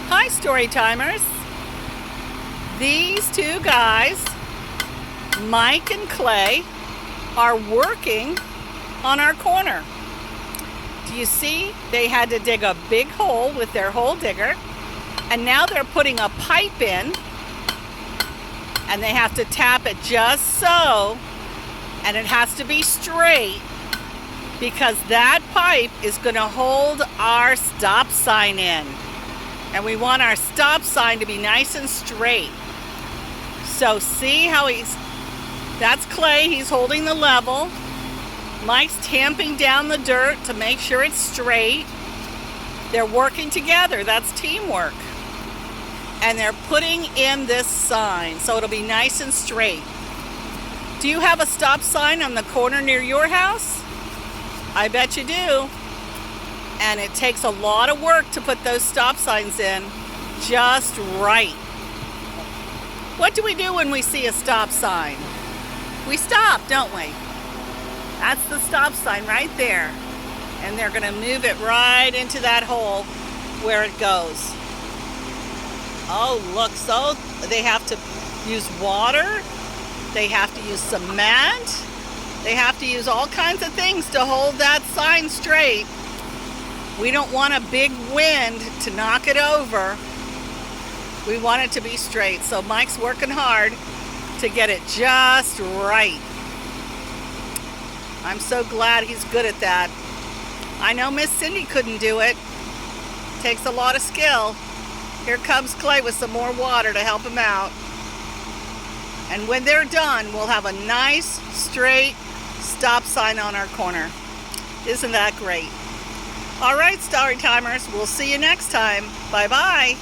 Hi, story timers. These two guys, Mike and Clay, are working on our corner. Do you see? They had to dig a big hole with their hole digger, and now they're putting a pipe in, and they have to tap it just so, and it has to be straight because that pipe is going to hold our stop sign in. And we want our stop sign to be nice and straight. So see how that's Clay, he's holding the level. Mike's tamping down the dirt to make sure it's straight. They're working together, that's teamwork. And they're putting in this sign so it'll be nice and straight. Do you have a stop sign on the corner near your house? I bet you do. And it takes a lot of work to put those stop signs in just right. What do we do when we see a stop sign? We stop, don't we? That's the stop sign right there. And they're going to move it right into that hole where it goes. Oh, look, so they have to use water. They have to use cement. They have to use all kinds of things to hold that sign straight. We don't want a big wind to knock it over. We want it to be straight. So Mike's working hard to get it just right. I'm so glad he's good at that. I know Miss Cindy couldn't do it. Takes a lot of skill. Here comes Clay with some more water to help him out. And when they're done, we'll have a nice, straight stop sign on our corner. Isn't that great? All right, story timers, we'll see you next time. Bye-bye.